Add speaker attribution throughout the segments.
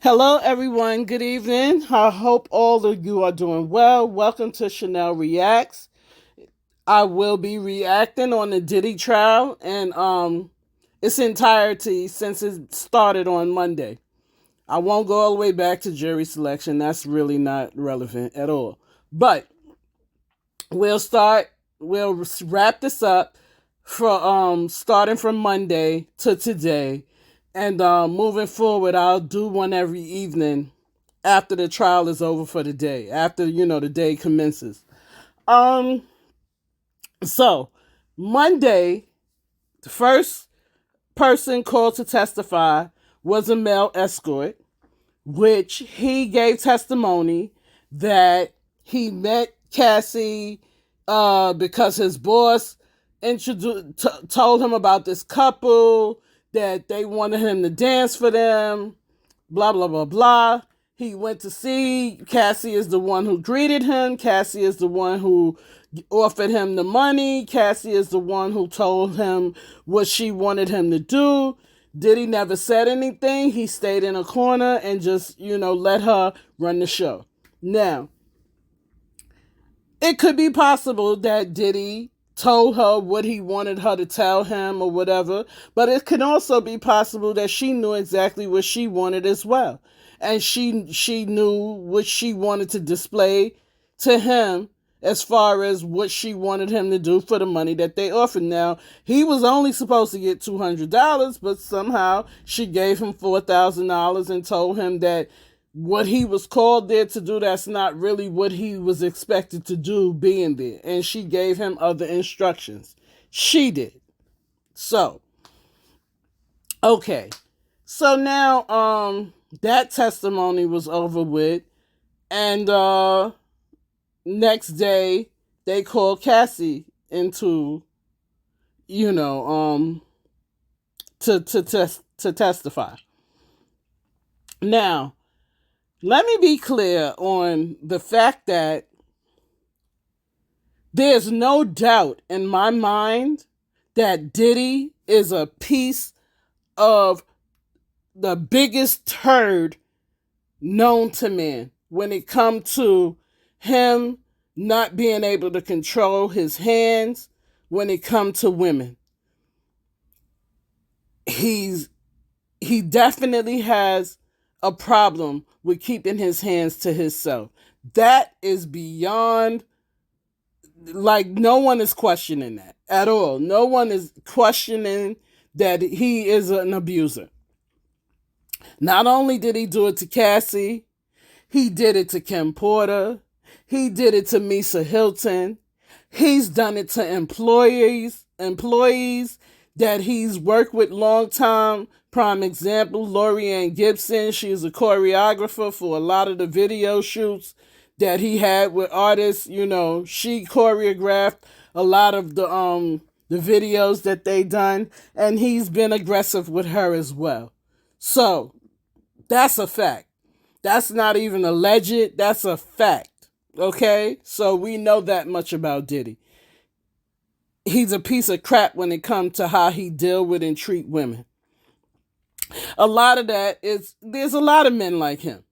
Speaker 1: Hello, everyone. Good evening. I hope all of you are doing well. Welcome to Chanel Reacts. I will be reacting on the Diddy Trial and its entirety since it started on Monday. I won't go all the way back to jury selection. That's really not relevant at all. But we'll start. We'll wrap this up for starting from Monday to today, and moving forward, I'll do one every evening after the trial is over for the day, after the day commences. Um so Monday, the first person called to testify was a male escort, which he gave testimony that he met Cassie because his boss told him about this couple, that they wanted him to dance for them, blah, blah, blah, blah. He went to see. Cassie is the one who greeted him. Cassie is the one who offered him the money. Cassie is the one who told him what she wanted him to do. Diddy never said anything. He stayed in a corner and just, let her run the show. Now, it could be possible that Diddy told her what he wanted her to tell him or whatever, but it could also be possible that she knew exactly what she wanted as well. And she knew what she wanted to display to him as far as what she wanted him to do for the money that they offered. Now, he was only supposed to get $200, but somehow she gave him $4,000 and told him that what he was called there to do, that's not really what he was expected to do being there. And she gave him other instructions. She did. So, okay. So now that testimony was over with, and next day they called Cassie into to testify. Now, let me be clear on the fact that there's no doubt in my mind that Diddy is a piece of the biggest turd known to man when it comes to him not being able to control his hands when it comes to women. He definitely has a problem with keeping his hands to himself. That is beyond, like, no one is questioning that at all. No one is questioning that he is an abuser. Not only did he do it to Cassie, he did it to Kim Porter. He did it to Misa Hilton. He's done it to employees that he's worked with long time. Prime example, Lorianne Gibson. She's a choreographer for a lot of the video shoots that he had with artists. She choreographed a lot of the videos that they done, and he's been aggressive with her as well. So that's a fact. That's not even alleged. That's a fact. Okay? So we know that much about Diddy. He's a piece of crap when it comes to how he deal with and treat women. A lot of that is, there's a lot of men like him.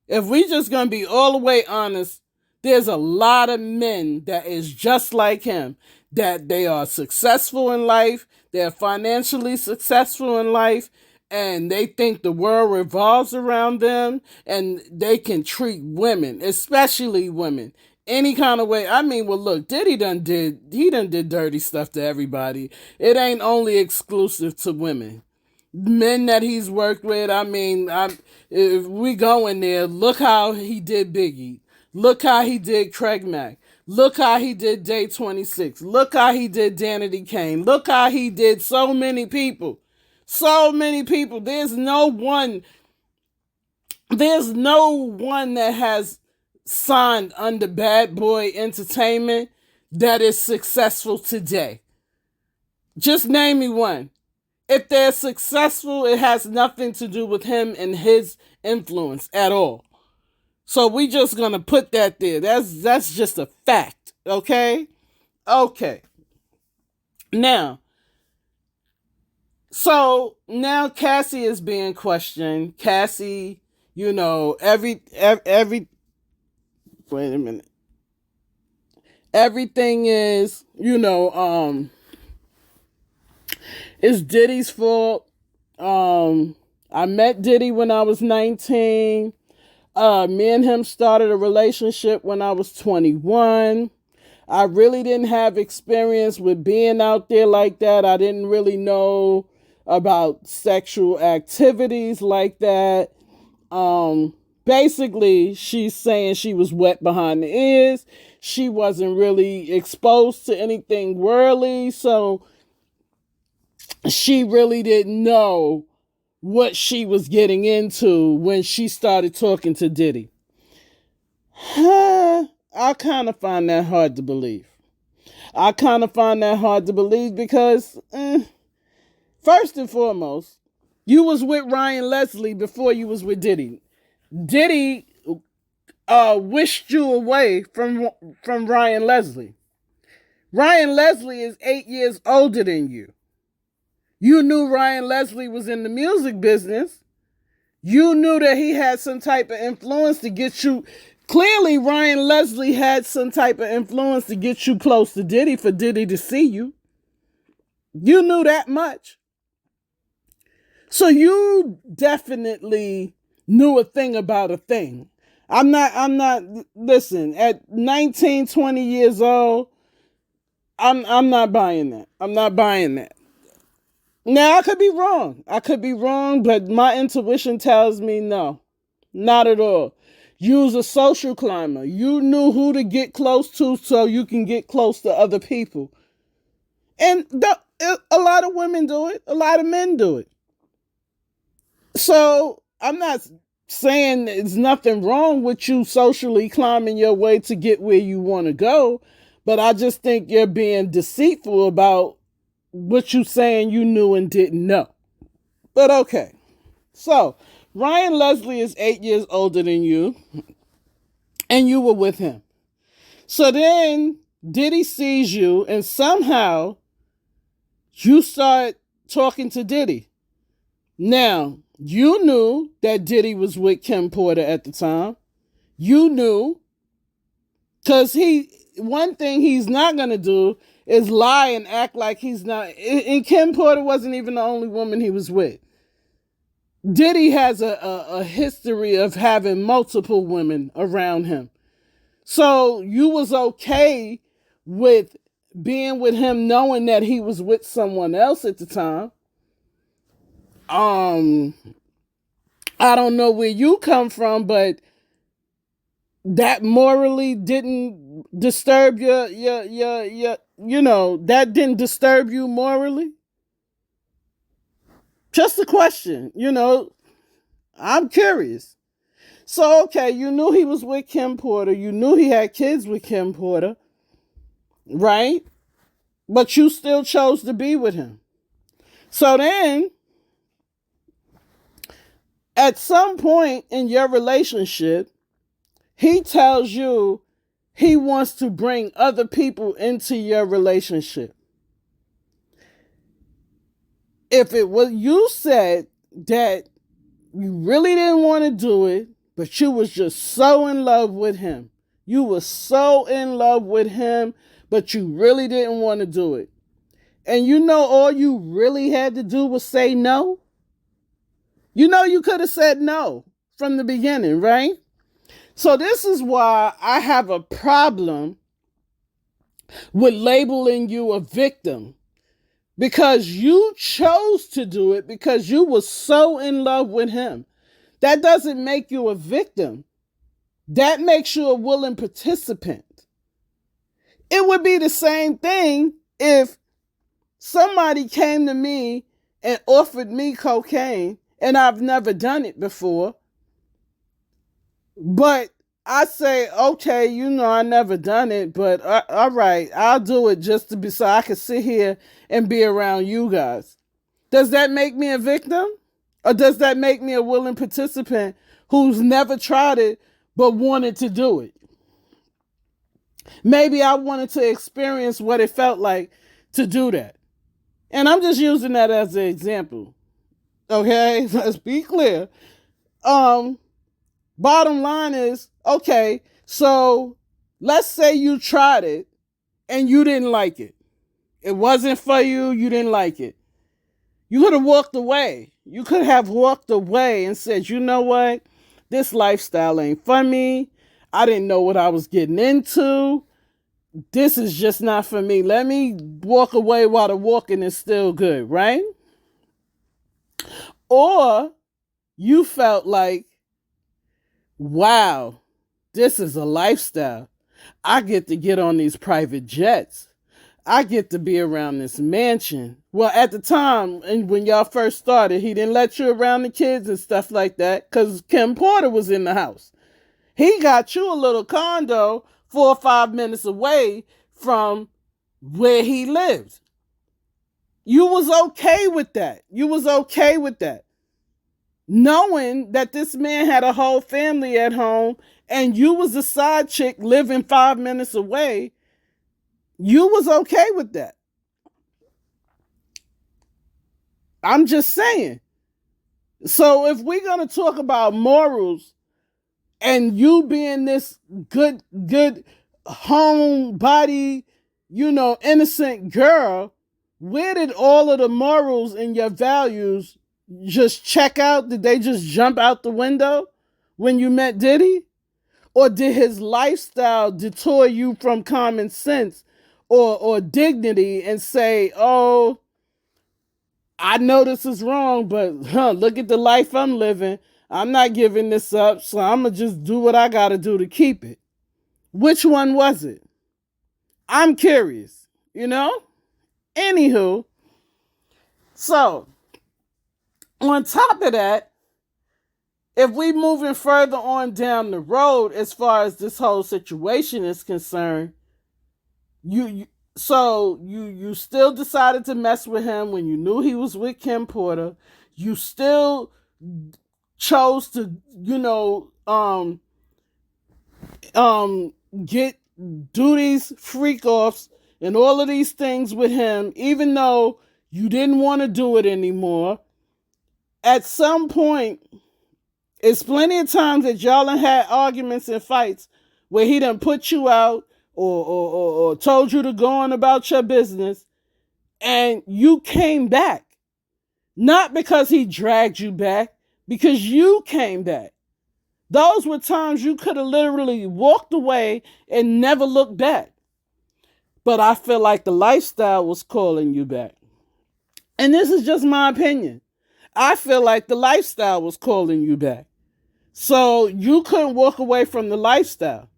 Speaker 1: If we just gonna be all the way honest, there's a lot of men that is just like him, that they are successful in life, they're financially successful in life, and they think the world revolves around them, and they can treat women, especially women, any kind of way. I mean, well, look, Diddy done did dirty stuff to everybody. It ain't only exclusive to women. Men that he's worked with, I mean, if we go in there, look how he did Biggie. Look how he did Craig Mack. Look how he did Day 26. Look how he did Danity Kane. Look how he did so many people. So many people. There's no one that has signed under Bad Boy Entertainment that is successful today. Just name me one. If they're successful, it has nothing to do with him and his influence at all. So we just gonna put that there. That's just a fact. Okay? Okay. Now, so now Cassie is being questioned. Cassie, You know, every wait a minute. Everything is, it's Diddy's fault. I met Diddy when I was 19. Me and him started a relationship when I was 21. I really didn't have experience with being out there like that. I didn't really know about sexual activities like that. Basically, she's saying she was wet behind the ears. She wasn't really exposed to anything worldly, so she really didn't know what she was getting into when she started talking to Diddy. I kind of find that hard to believe. I kind of find that hard to believe because, first and foremost, you was with Ryan Leslie before you was with Diddy. Diddy wished you away from Ryan Leslie. Ryan Leslie is 8 years older than you. You knew Ryan Leslie was in the music business. You knew that he had some type of influence to get you. Clearly, Ryan Leslie had some type of influence to get you close to Diddy for Diddy to see you. You knew that much. So you definitely knew a thing about a thing. Listen, at 19, 20 years old, I'm not buying that. I'm not buying that. Now, I could be wrong. I could be wrong, but my intuition tells me no, not at all. You was a social climber. You knew who to get close to so you can get close to other people. And a lot of women do it. A lot of men do it. So I'm not saying there's nothing wrong with you socially climbing your way to get where you want to go, but I just think you're being deceitful about what you saying you knew and didn't know. But okay. So Ryan Leslie is 8 years older than you, and you were with him. So then Diddy sees you, and somehow you start talking to Diddy. Now, you knew that Diddy was with Kim Porter at the time. You knew, because one thing he's not going to do is lie and act like he's not. And Kim Porter wasn't even the only woman he was with. Diddy has a history of having multiple women around him. So you was okay with being with him knowing that he was with someone else at the time. I don't know where you come from, but that morally didn't disturb that didn't disturb you morally? Just a question, I'm curious. So, okay, you knew he was with Kim Porter. You knew he had kids with Kim Porter, right? But you still chose to be with him. So then, at some point in your relationship, he tells you he wants to bring other people into your relationship. If it was, you said that you really didn't want to do it, but you was just so in love with him. You were so in love with him, but you really didn't want to do it. And all you really had to do was say no. You could have said no from the beginning, right? So this is why I have a problem with labeling you a victim. Because you chose to do it because you were so in love with him. That doesn't make you a victim. That makes you a willing participant. It would be the same thing if somebody came to me and offered me cocaine, and I've never done it before. But I say, okay, I never done it, but all right, I'll do it just to be so I can sit here and be around you guys. Does that make me a victim? Or does that make me a willing participant who's never tried it but wanted to do it? Maybe I wanted to experience what it felt like to do that. And I'm just using that as an example. Okay, let's be clear. Bottom line is, okay, so let's say you tried it and you didn't like it. It wasn't for you, you didn't like it. You could have walked away. You could have walked away and said, you know what? This lifestyle ain't for me. I didn't know what I was getting into. This is just not for me. Let me walk away while the walking is still good, right? Or you felt like, wow, this is a lifestyle. I get to get on these private jets. I get to be around this mansion. Well, at the time, and when y'all first started, he didn't let you around the kids and stuff like that because Kim Porter was in the house. He got you a little condo 4 or 5 minutes away from where he lived. You was okay with that. You was okay with that. Knowing that this man had a whole family at home and you was a side chick living 5 minutes away, you was okay with that. I'm just saying. So if we're going to talk about morals and you being this good homebody, innocent girl, where did all of the morals and your values just check out? Did they just jump out the window when you met Diddy? Or did his lifestyle detour you from common sense or dignity and say, oh, I know this is wrong, but look at the life I'm living. I'm not giving this up, so I'm going to just do what I got to do to keep it. Which one was it? I'm curious, Anywho, so on top of that, if we moving further on down the road as far as this whole situation is concerned, you still decided to mess with him when you knew he was with Kim Porter. You still chose to, do these freak offs and all of these things with him, even though you didn't want to do it anymore. At some point, it's plenty of times that y'all done had arguments and fights where he done put you out or told you to go on about your business, and you came back. Not because he dragged you back, because you came back. Those were times you could have literally walked away and never looked back. But I feel like the lifestyle was calling you back. And this is just my opinion. I feel like the lifestyle was calling you back. So you couldn't walk away from the lifestyle.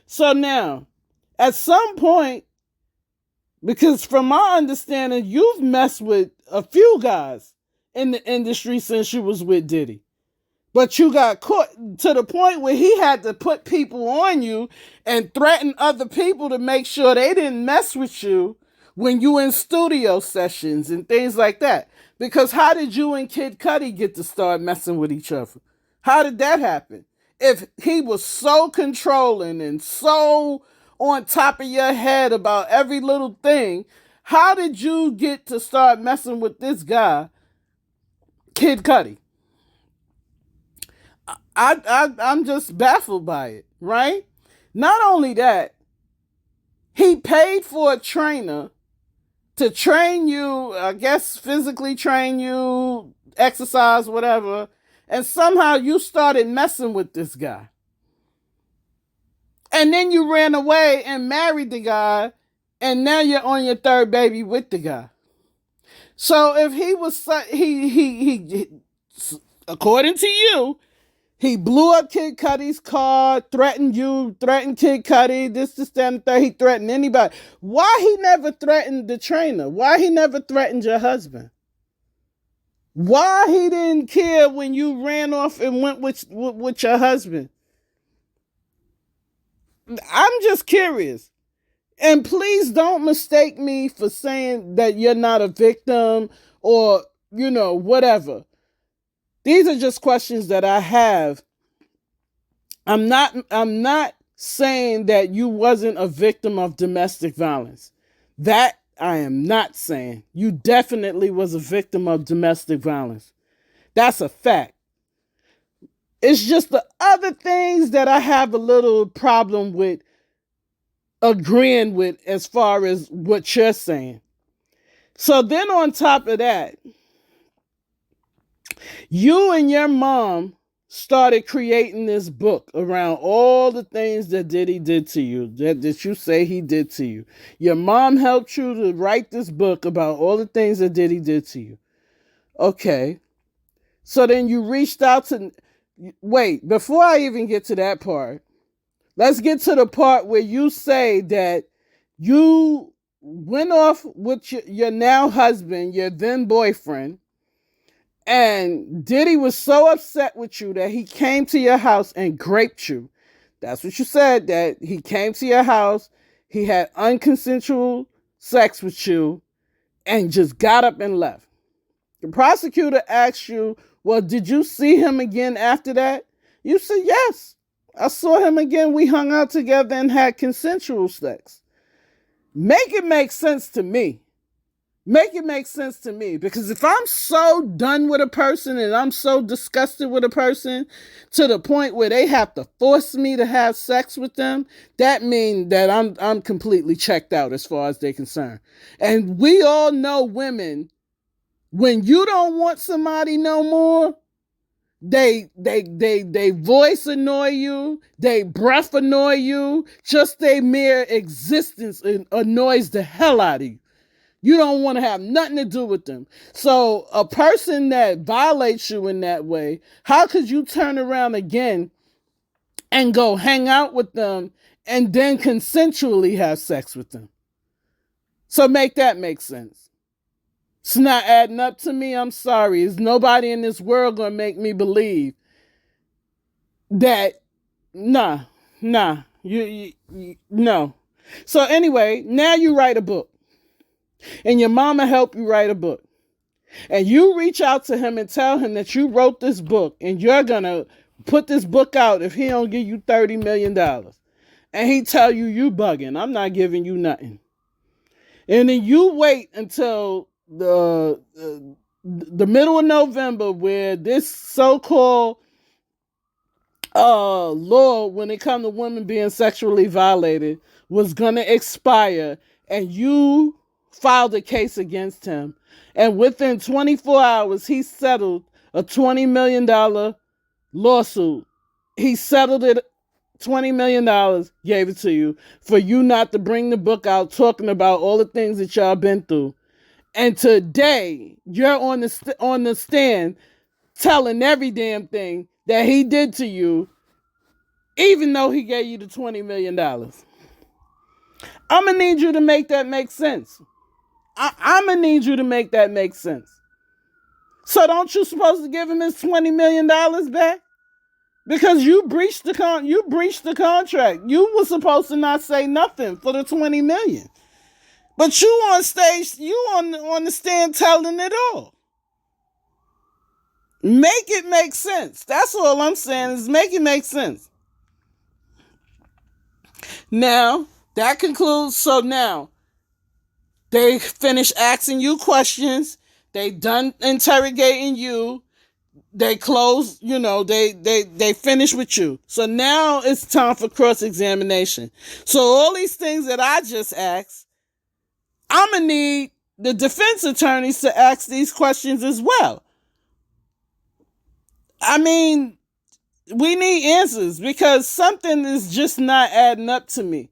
Speaker 1: So now, at some point, because from my understanding, you've messed with a few guys in the industry since you was with Diddy. But you got caught to the point where he had to put people on you and threaten other people to make sure they didn't mess with you when you in studio sessions and things like that. Because how did you and Kid Cudi get to start messing with each other? How did that happen? If he was so controlling and so on top of your head about every little thing, how did you get to start messing with this guy, Kid Cudi? I'm just baffled by it, right? Not only that, he paid for a trainer to train you, I guess physically train you, exercise, whatever, and somehow you started messing with this guy. And then you ran away and married the guy, and now you're on your third baby with the guy. So if he was, he according to you, he blew up Kid Cudi's car, threatened you, threatened Kid Cudi, this, that, and the third. He threatened anybody. Why he never threatened the trainer? Why he never threatened your husband? Why he didn't care when you ran off and went with your husband? I'm just curious. And please don't mistake me for saying that you're not a victim or, whatever. These are just questions that I have. I'm not saying that you wasn't a victim of domestic violence. That I am not saying. You definitely was a victim of domestic violence. That's a fact. It's just the other things that I have a little problem with agreeing with as far as what you're saying. So then on top of that, you and your mom started creating this book around all the things that Diddy did to you, that you say he did to you. Your mom helped you to write this book about all the things that Diddy did to you. Okay. So then you reached out to, wait, before I even get to that part, let's get to the part where you say that you went off with your now husband, your then boyfriend, and Diddy was so upset with you that he came to your house and raped you. That's what you said, that he came to your house, he had unconsensual sex with you, and just got up and left. The prosecutor asked you, well, did you see him again after that? You said, yes. I saw him again. We hung out together and had consensual sex. Make it make sense to me. Make it make sense to me. Because if I'm so done with a person and I'm so disgusted with a person to the point where they have to force me to have sex with them, that means that I'm completely checked out as far as they're concerned. And we all know women, when you don't want somebody no more, they voice annoy you, they breath annoy you, just their mere existence annoys the hell out of you. You don't want to have nothing to do with them. So a person that violates you in that way, how could you turn around again and go hang out with them and then consensually have sex with them? So make that make sense. It's not adding up to me. I'm sorry. There's nobody in this world going to make me believe that, nah, no. So anyway, now you write a book. And your mama helped you write a book. And you reach out to him and tell him that you wrote this book and you're going to put this book out if he don't give you $30 million. And he tell you bugging. I'm not giving you nothing. And then you wait until the middle of November where this so-called law when it comes to women being sexually violated was going to expire, and you filed a case against him. And within 24 hours, he settled a $20 million lawsuit. He settled it, $20 million, gave it to you for you not to bring the book out talking about all the things that y'all been through. And today, you're on the stand telling every damn thing that he did to you, even though he gave you the $20 million. I'm going to need you to make that make sense. I'm going to need you to make that make sense. So don't you supposed to give him his $20 million back? Because you breached the contract. You were supposed to not say nothing for the $20 million. But you on stage, you on the stand telling it all. Make it make sense. That's all I'm saying is make it make sense. Now, that concludes. So now, they finish asking you questions. They done interrogating you. They close, they finish with you. So now it's time for cross-examination. So all these things that I just asked, I'm going to need the defense attorneys to ask these questions as well. I mean, we need answers because something is just not adding up to me.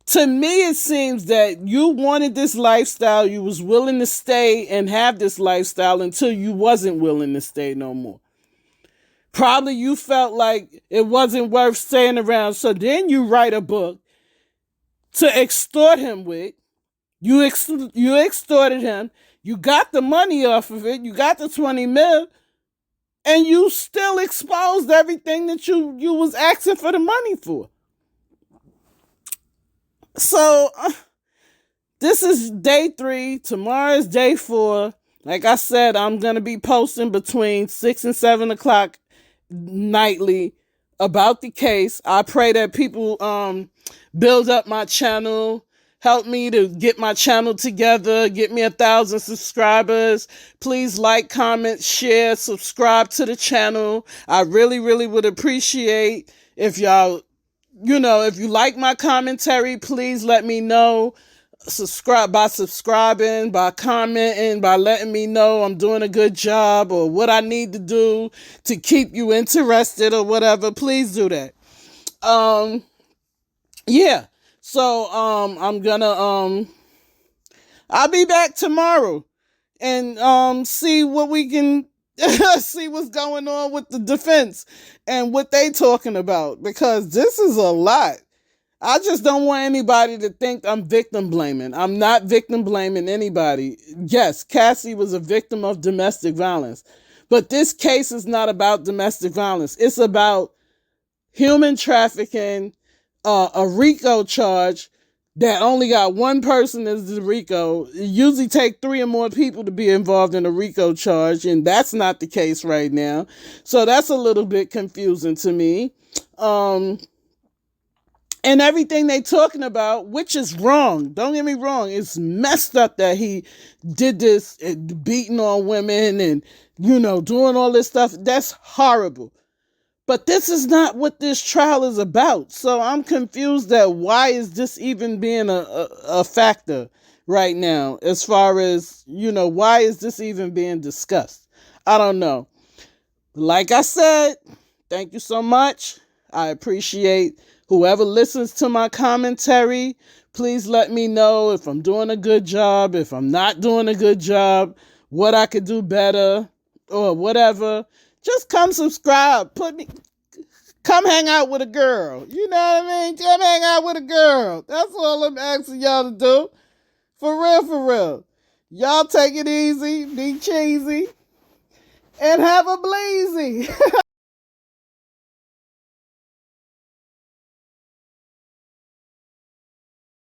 Speaker 1: To me, it seems that you wanted this lifestyle. You was willing to stay and have this lifestyle until you wasn't willing to stay no more. Probably you felt like it wasn't worth staying around. So then you write a book to extort him with. You extorted him. You got the money off of it. You got the 20 mil. And you still exposed everything that you was asking for the money for. So, this is day 3. Tomorrow is day 4. Like I said, I'm going to be posting between 6 and 7 o'clock nightly about the case. I pray that people build up my channel, help me to get my channel together, get me 1,000 subscribers. Please like, comment, share, subscribe to the channel. I really, really would appreciate if y'all, if you like my commentary, please let me know. Subscribing, by commenting, by letting me know I'm doing a good job or what I need to do to keep you interested or whatever. Please do that. Yeah. So I'm gonna I'll be back tomorrow and see what we can see what's going on with the defense and what they talking about, because this is a lot. I just don't want anybody to think I'm victim blaming. I'm not victim blaming anybody. Yes, Cassie was a victim of domestic violence, but this case is not about domestic violence. It's about human trafficking, a Rico charge that only got one person as the Rico. It usually take 3 or more people to be involved in a Rico charge, and that's not the case right now. So that's a little bit confusing to me. And everything they talking about, which is wrong. Don't get me wrong. It's messed up that he did this, beating on women and, doing all this stuff. That's horrible. But this is not what this trial is about. So I'm confused that why is this even being a factor right now, as far as, why is this even being discussed? I don't know. Like I said, thank you so much. I appreciate whoever listens to my commentary. Please let me know if I'm doing a good job, if I'm not doing a good job, what I could do better, or whatever. Just come subscribe. Come hang out with a girl. You know what I mean? Come hang out with a girl. That's all I'm asking y'all to do. For real, for real. Y'all take it easy, be cheesy, and have a bleezy.